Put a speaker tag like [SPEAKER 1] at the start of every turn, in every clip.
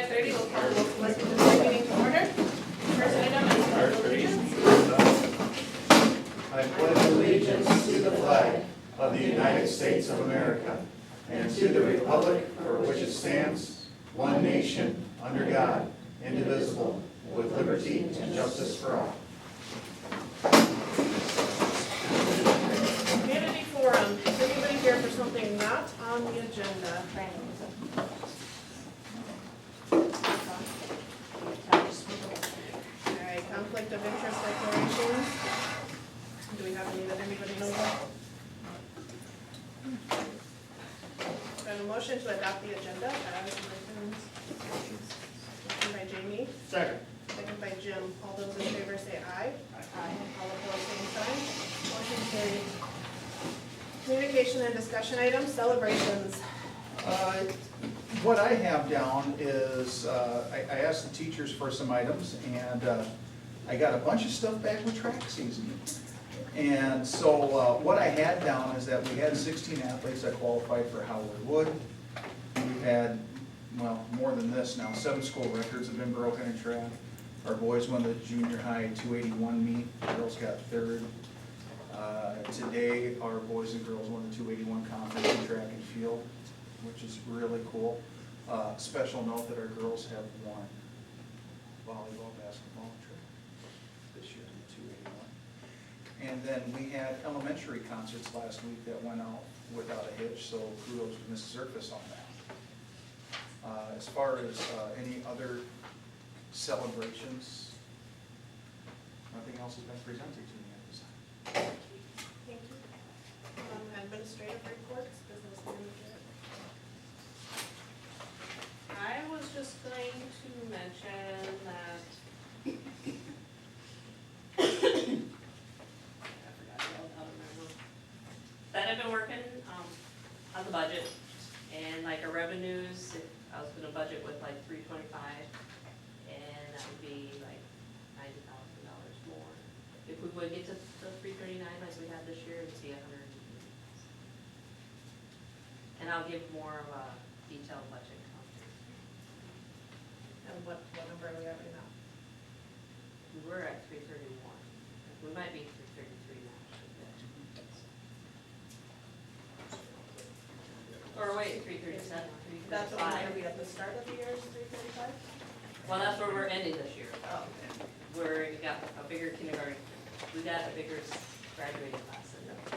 [SPEAKER 1] 5:30, we'll call the local Westminster Board meeting to order. First item is pledge of allegiance.
[SPEAKER 2] I pledge allegiance to the flag of the United States of America and to the republic for which it stands, one nation, under God, indivisible, with liberty and justice for all.
[SPEAKER 1] Community forum. Is anybody here for something not on the agenda? All right, conflict of interest declarations. Do we have any that anybody knows of? Do I have a motion to adopt the agenda as written? Motion by Jamie,
[SPEAKER 2] Second.
[SPEAKER 1] second by Jim. All those in favor say aye. Aye. All opposed, same sign. Motion carried. Communication and discussion items, celebrations.
[SPEAKER 3] What I have down is, I asked the teachers for some items, and I got a bunch of stuff back with track season. And so what I had down is that we had 16 athletes that qualified for Howard Wood. We've had, well, more than this now, 7 school records have been broken in track. Our boys won the junior high 281 meet, girls got third. Today, our boys and girls won the 281 conference in track and field, which is really cool. Special note that our girls have won volleyball, basketball, and track this year in the 281. And then we had elementary concerts last week that went out without a hitch, so kudos to Mrs. Zerkis on that. As far as any other celebrations, nothing else has been presented to me at this time.
[SPEAKER 1] Thank you. Administrative reports, business manager.
[SPEAKER 4] I was just going to mention that I forgot to remember. That I've been working on the budget and like our revenues, I was gonna budget with like 325, and that would be like $90,000 more. If we would get to the 339 like we had this year, it'd be 100. And I'll give more of a detailed budget.
[SPEAKER 1] And what number are we at right now?
[SPEAKER 4] We're at 331. We might be 333 now. Or wait, 337,
[SPEAKER 1] That's what we're
[SPEAKER 4] 335.
[SPEAKER 1] gonna be at the start of the year, is 335?
[SPEAKER 4] Well, that's where we're ending this year.
[SPEAKER 1] Oh, okay.
[SPEAKER 4] We got a bigger kindergarten, we got a bigger graduating class than that.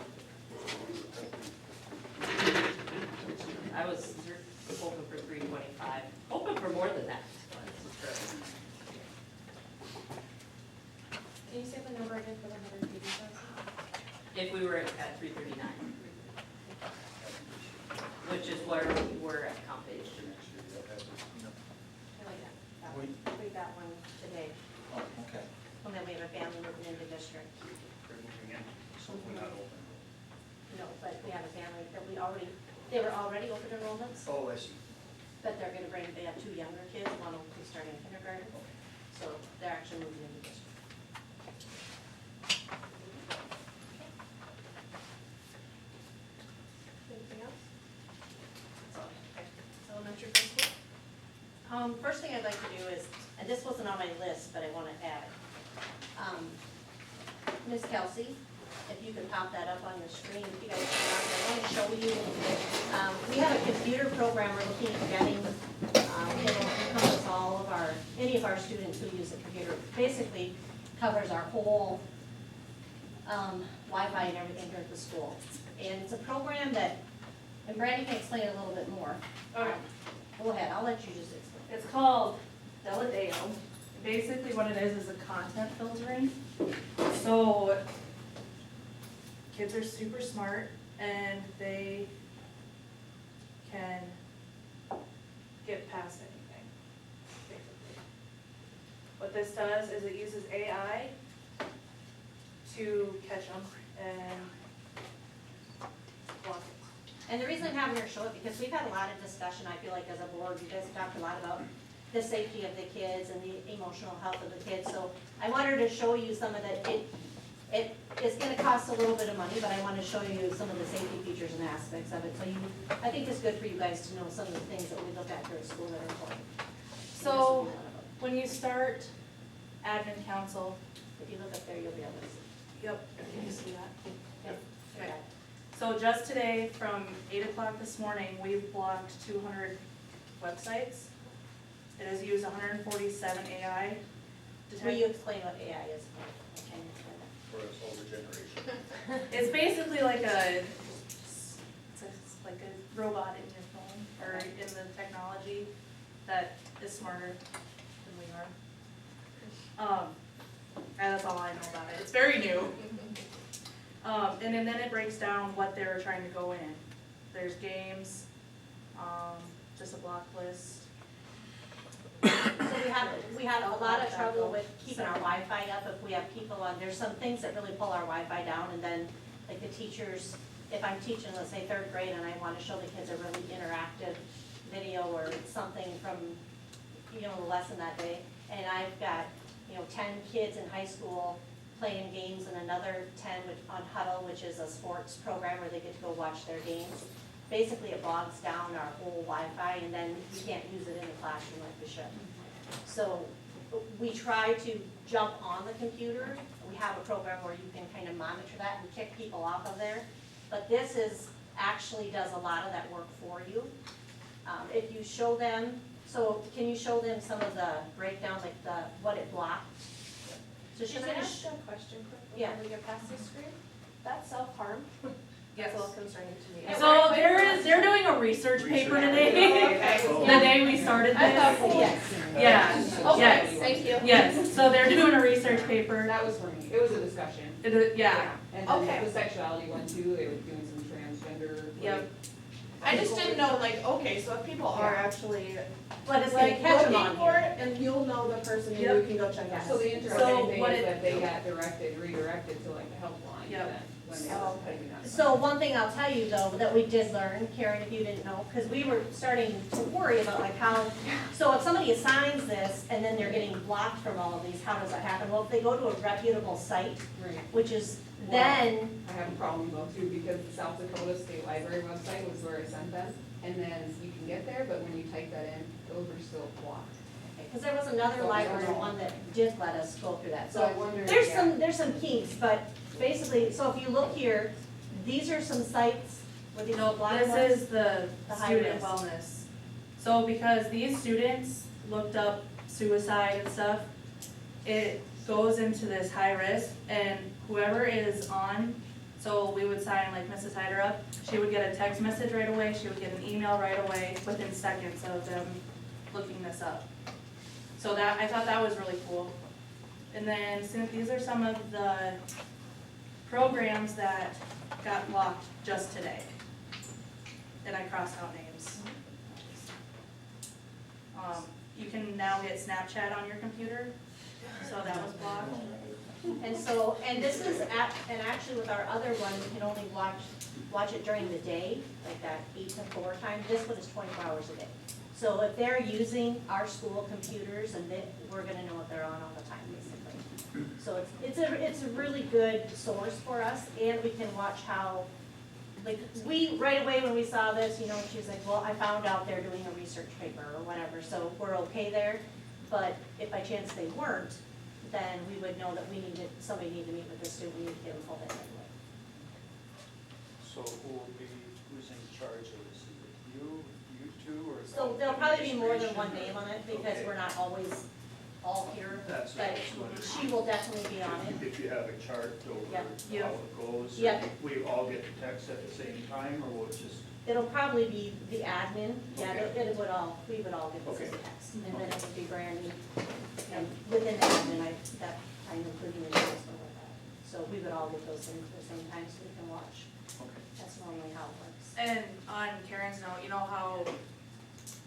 [SPEAKER 4] I was hoping for 325, hoping for more than that, but it's true.
[SPEAKER 1] Can you say the number again for the 180,000?
[SPEAKER 4] If we were at 339, which is where we were at comp age.
[SPEAKER 5] We got one today,
[SPEAKER 3] Oh, okay.
[SPEAKER 5] and then we have a family moving into district. No, but we have a family that they were already open enrollments,
[SPEAKER 2] Oh, I see.
[SPEAKER 5] but they have 2 younger kids, one will be starting kindergarten, so they're actually moving into district.
[SPEAKER 1] Anything else? Okay. Elementary principal?
[SPEAKER 5] First thing I'd like to do is, and this wasn't on my list, but I want to add it. Ms. Kelsey, if you can pop that up on the screen, if you guys can, I want to show you, we have a computer program we're looking at getting. It'll encompass any of our students who use the computer. Basically covers our whole Wi-Fi and everything here at the school. And it's a program that, and Brandy can explain it a little bit more.
[SPEAKER 6] Okay.
[SPEAKER 5] Go ahead, I'll let you just explain.
[SPEAKER 6] It's called Deladeo. Basically what it is a content filtering. So kids are super smart and they can get past anything, basically. What this does is it uses AI to catch them and block it.
[SPEAKER 5] And the reason I'm having her show it, because we've had a lot of discussion, I feel like as a board, you guys have talked a lot about the safety of the kids and the emotional health of the kids, so I wanted to show you some of the, it is gonna cost a little bit of money, but I wanna show you some of the safety features and aspects of it, so I think it's good for you guys to know some of the things that we look at here at school that are important.
[SPEAKER 6] So, when you start admin council,
[SPEAKER 5] If you look up there, you'll be able to see.
[SPEAKER 6] yep, you can see that.
[SPEAKER 5] Okay.
[SPEAKER 6] So just today, from 8 o'clock this morning, we've blocked 200 websites. It has used 147 AI.
[SPEAKER 5] Will you explain what AI is? I can explain that.
[SPEAKER 3] For this older generation.
[SPEAKER 6] It's basically like it's like a robot in your phone, or in the technology that is smarter than we are. And that's all I know about it. It's very new. And then it breaks down what they're trying to go in. There's games, just a block list.
[SPEAKER 5] So we have a lot of trouble with keeping our Wi-Fi up if we have people on, there's some things that really pull our Wi-Fi down, and then, like the teachers, if I'm teaching, let's say third grade, and I wanna show the kids a really interactive video or something from, the lesson that day, and I've got, 10 kids in high school playing games and another 10 on Huddle, which is a sports program where they get to go watch their games. Basically, it bogs down our whole Wi-Fi, and then we can't use it in the classroom like we should. So we try to jump on the computer. We have a program where you can kind of monitor that and kick people off of there. But this actually does a lot of that work for you. If you show them, so can you show them some of the breakdown, like what it blocked? So she's
[SPEAKER 1] Can I
[SPEAKER 5] gonna,
[SPEAKER 1] ask a question quick
[SPEAKER 5] Yeah.
[SPEAKER 1] before we get past this screen? That's self-harm?
[SPEAKER 6] Yes.
[SPEAKER 1] That's a little concerning to me.
[SPEAKER 6] So they're doing a research paper today.
[SPEAKER 1] Okay.
[SPEAKER 6] The day we started
[SPEAKER 1] I thought,
[SPEAKER 6] this.
[SPEAKER 5] yes.
[SPEAKER 6] Yeah,
[SPEAKER 1] Okay,
[SPEAKER 6] yes,
[SPEAKER 1] thank you.
[SPEAKER 6] yes. So they're doing a research paper.
[SPEAKER 7] That was for me, it was a discussion.
[SPEAKER 6] Yeah,
[SPEAKER 7] And
[SPEAKER 1] Okay.
[SPEAKER 7] then the sexuality one too, they were doing some transgender.
[SPEAKER 6] Yep.
[SPEAKER 1] I just didn't know, like, okay, so if people are actually,
[SPEAKER 5] But it's gonna
[SPEAKER 1] like,
[SPEAKER 5] catch them
[SPEAKER 1] looking
[SPEAKER 5] on
[SPEAKER 1] for
[SPEAKER 5] here.
[SPEAKER 1] it, and you'll know the person, and you
[SPEAKER 6] Yep.
[SPEAKER 1] can go check it out.
[SPEAKER 7] So the
[SPEAKER 6] So
[SPEAKER 7] interesting thing
[SPEAKER 6] what
[SPEAKER 7] is
[SPEAKER 6] it-
[SPEAKER 7] that they got redirected to like the helpline
[SPEAKER 6] Yep.
[SPEAKER 7] then, when they
[SPEAKER 1] Oh,
[SPEAKER 7] were
[SPEAKER 1] okay.
[SPEAKER 7] typing on.
[SPEAKER 5] So one thing I'll tell you though, that we did learn, Karen, if you didn't know, because we were starting to worry about like how, so if somebody assigns this and then they're getting blocked from all of these, how does that happen? Well, if they go to a reputable site,
[SPEAKER 7] Right.
[SPEAKER 5] which is then,
[SPEAKER 7] I have a problem though too, because the South Dakota State Library website was where I sent them, and then you can get there, but when you type that in, those are still blocked.
[SPEAKER 5] because there was another library one that did let us go through that.
[SPEAKER 7] So I
[SPEAKER 5] So
[SPEAKER 7] wonder,
[SPEAKER 5] there's some kinks, but basically, so if you look here, these are some sites where these
[SPEAKER 6] no,
[SPEAKER 5] black
[SPEAKER 6] this
[SPEAKER 5] ones.
[SPEAKER 6] is the
[SPEAKER 5] The high
[SPEAKER 6] student
[SPEAKER 5] risk.
[SPEAKER 6] wellness. So because these students looked up suicide and stuff, it goes into this high risk, and whoever is on, so we would sign like Mrs. Hyder up, she would get a text message right away, she would get an email right away, within seconds of them looking this up. So that, I thought that was really cool. And then, since these are some of the programs that got blocked just today. And I crossed out names. You can now get Snapchat on your computer, so that was blocked.
[SPEAKER 5] And so, and this is, and actually with our other one, we can only watch it during the day, like that 8 to 4 time. This one is 24 hours a day. So if they're using our school computers, and we're gonna know what they're on all the time, basically. So it's a really good source for us, and we can watch how, like, right away when we saw this, she's like, well, I found out they're doing a research paper or whatever, so we're okay there. But if by chance they weren't, then we would know that somebody needed to meet with the student, we need to get them pulled in right away.
[SPEAKER 8] So who's in charge of this? Is it you two, or?
[SPEAKER 5] So there'll probably be more than one name on it, because
[SPEAKER 8] Okay.
[SPEAKER 5] we're not always all here,
[SPEAKER 8] That's what I
[SPEAKER 5] but
[SPEAKER 8] was wondering.
[SPEAKER 5] she will definitely be on it.
[SPEAKER 8] If you have a chart over
[SPEAKER 5] Yeah.
[SPEAKER 8] how it goes?
[SPEAKER 5] Yeah.
[SPEAKER 8] We all get the text at the same time, or will it just?
[SPEAKER 5] It'll probably be the admin, yeah,
[SPEAKER 8] Okay.
[SPEAKER 5] we would all get this as a
[SPEAKER 8] Okay.
[SPEAKER 5] text, and then it would be Brandy. And within the admin, I'm including the notes with that. So we would all get those things at the same time, so we can watch.
[SPEAKER 8] Okay.
[SPEAKER 5] That's normally how it works.
[SPEAKER 6] And on Karen's note, you know how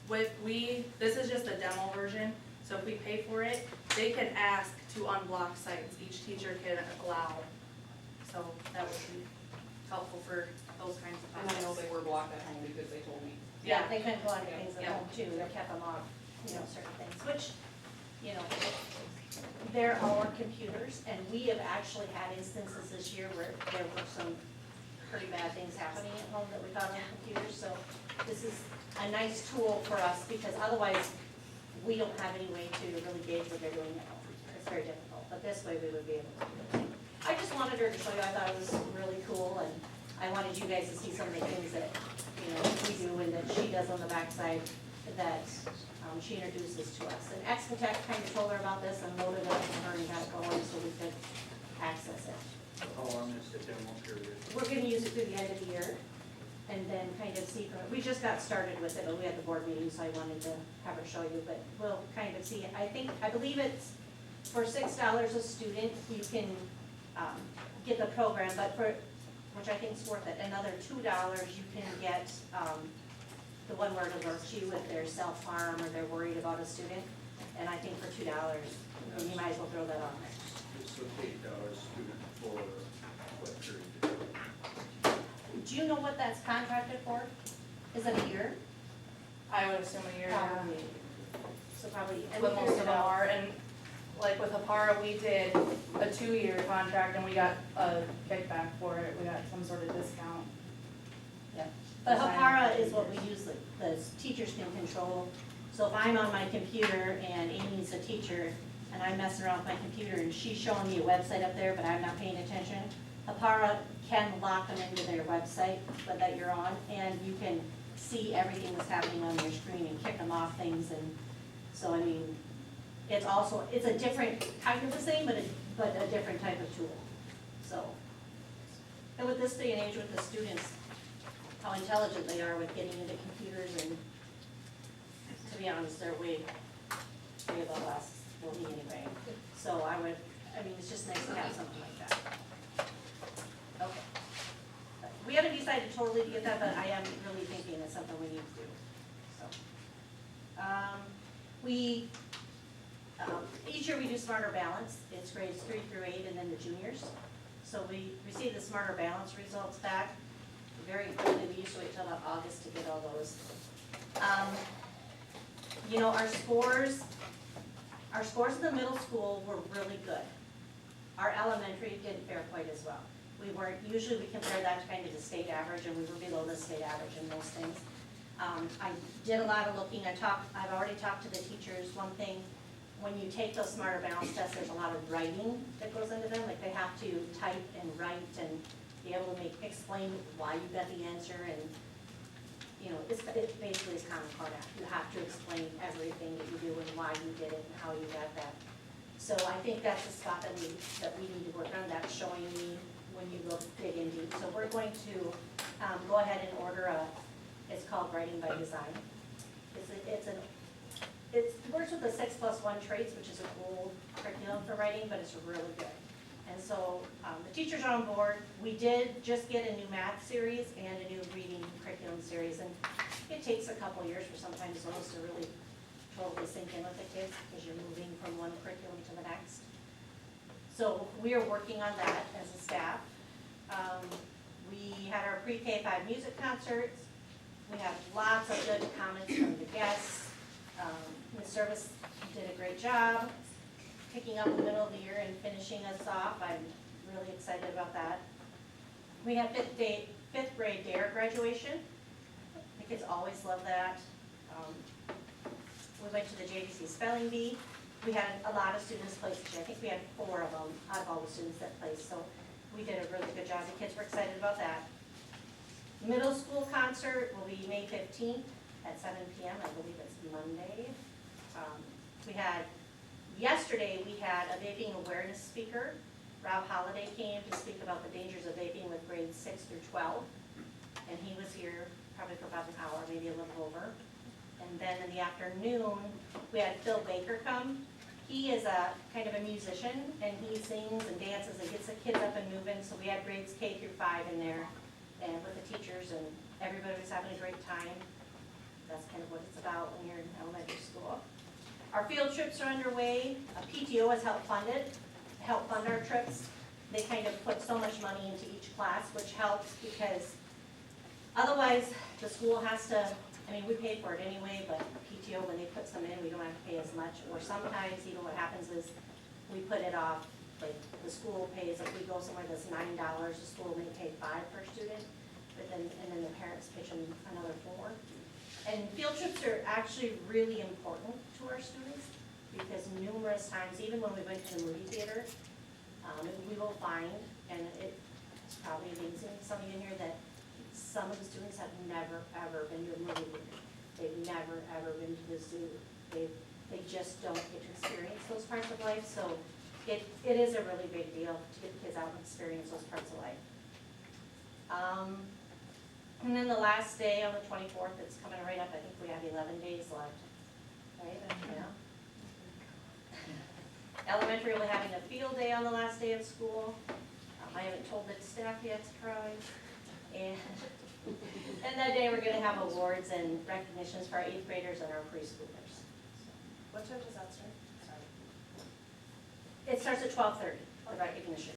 [SPEAKER 6] this is just a demo version, so if we pay for it, they can ask to unblock sites, each teacher can allow. So that would be helpful for those kinds of
[SPEAKER 7] And I know
[SPEAKER 6] topics.
[SPEAKER 7] they were blocked at home because they told me.
[SPEAKER 5] Yeah, they couldn't go on to things at
[SPEAKER 6] Yeah.
[SPEAKER 5] home too, they kept them off, certain things, which, they're our computers, and we have actually had instances this year where there were some pretty bad things happening at home that we found on computers, so this is a nice tool for us, because otherwise, we don't have any way to really gauge what they're doing at home. It's very difficult, but this way we would be able to do it. I just wanted her to show you, I thought it was really cool, and I wanted you guys to see some of the things that, you know, we do and that she does on the backside that she introduces to us. And Exotech kind of told her about this and loaded it up for her and got it going so we could access it.
[SPEAKER 8] How long is the demo period?
[SPEAKER 5] We're gonna use it through the end of the year and then kind of see, we just got started with it, but we had the board meeting, so I wanted to have her show you, but we'll kind of see. I believe it's for $6 a student, you can get the program, but for, which I think is worth it, another $2 you can get the one where it alerts you if there's self-harm or they're worried about a student. And I think for $2, you might as well throw that on there.
[SPEAKER 8] It's $8 student for what period?
[SPEAKER 5] Do you know what that's contracted for? Is it a year?
[SPEAKER 6] I would assume a year, yeah.
[SPEAKER 5] Probably. So probably, and
[SPEAKER 6] But
[SPEAKER 5] we
[SPEAKER 6] most of
[SPEAKER 5] figured
[SPEAKER 6] them
[SPEAKER 5] out.
[SPEAKER 6] are, and like with Apara, we did a 2-year contract and we got a kickback for it, we got some sort of discount.
[SPEAKER 5] Yeah. But Hapara is what we use, the teachers can control. So if I'm on my computer and Amy's a teacher, and I'm messing around with my computer and she's showing me a website up there, but I'm not paying attention, Hapara can lock them into their website that you're on, and you can see everything that's happening on your screen and kick them off things, and so, I mean, it's also, it's a different, kind of the same, but a different type of tool, so. And with this day and age with the students, how intelligent they are with getting into computers, and to be honest, they're way above us, well, me anyway. So I mean, it's just nice to have something like that. Okay. We haven't decided totally to get that, but I am really thinking it's something we need to do, so. Each year we do Smarter Balance. It's grades 3 through 8 and then the juniors. So we receive the Smarter Balance results back very quickly. We usually wait till about August to get all those. You know, our scores in the middle school were really good. Our elementary didn't fare quite as well. Usually we compare that to kind of the state average, and we were below the state average in those things. I did a lot of looking. I've already talked to the teachers. One thing, when you take those Smarter Balance tests, there's a lot of writing that goes into them. Like they have to type and write and be able to explain why you got the answer, and you know, it basically is Common Core math. You have to explain everything that you do and why you did it and how you got that. So I think that's a spot that we need to work on. That's showing me when you look dig in deep. So we're going to go ahead and order it's called Writing by Design. It works with the 6+1 traits, which is an old curriculum for writing, but it's really good. And so the teachers are on board. We did just get a new math series and a new reading curriculum series, and it takes a couple years for sometimes those to really totally sink in with the kids because you're moving from one curriculum to the next. So we are working on that as a staff. We had our pre-K 5 music concerts. We have lots of good comments from the guests. The service did a great job picking up the middle of the year and finishing us off. I'm really excited about that. We had fifth grade DARE graduation. The kids always love that. We went to the JDC Spelling Bee. We had a lot of students place. I think we had 4 of them out of all the students that placed. So we did a really good job. The kids were excited about that. Middle school concert will be May 15th at 7 p.m. I believe it's Monday. Yesterday we had a vaping awareness speaker. Rob Holliday came to speak about the dangers of vaping with grades 6 through 12. And he was here probably for about an hour, maybe a little over. And then in the afternoon, we had Phil Baker come. He is a kind of a musician, and he sings and dances and gets the kids up and moving. So we had grades K through 5 in there, and with the teachers, and everybody was having a great time. That's kind of what it's about when you're in elementary school. Our field trips are underway. PTO has helped fund our trips. They kind of put so much money into each class, which helps because otherwise the school has to, I mean, we pay for it anyway, but PTO, when they put some in, we don't have to pay as much. Or sometimes even what happens is we put it off, like the school pays, if we go somewhere that's $9, the school may pay $5 per student, but then, and then the parents pitch in another $4. And field trips are actually really important to our students because numerous times, even when we went to the movie theater, we will find, and it's probably amazing, some of you in here, that some of the students have never, ever been to a movie theater. They've never, ever been to the zoo. They just don't get to experience those parts of life, so it is a really big deal to get kids out and experience those parts of life. And then the last day on the 24th, it's coming right up, I think we have 11 days left, right? Yeah. Elementary will be having a field day on the last day of school. I haven't told the staff yet, surprise. And that day we're gonna have awards and recognitions for our 8th graders and our preschoolers.
[SPEAKER 1] What time does that start? Sorry.
[SPEAKER 5] It starts at 12:30, the recognition.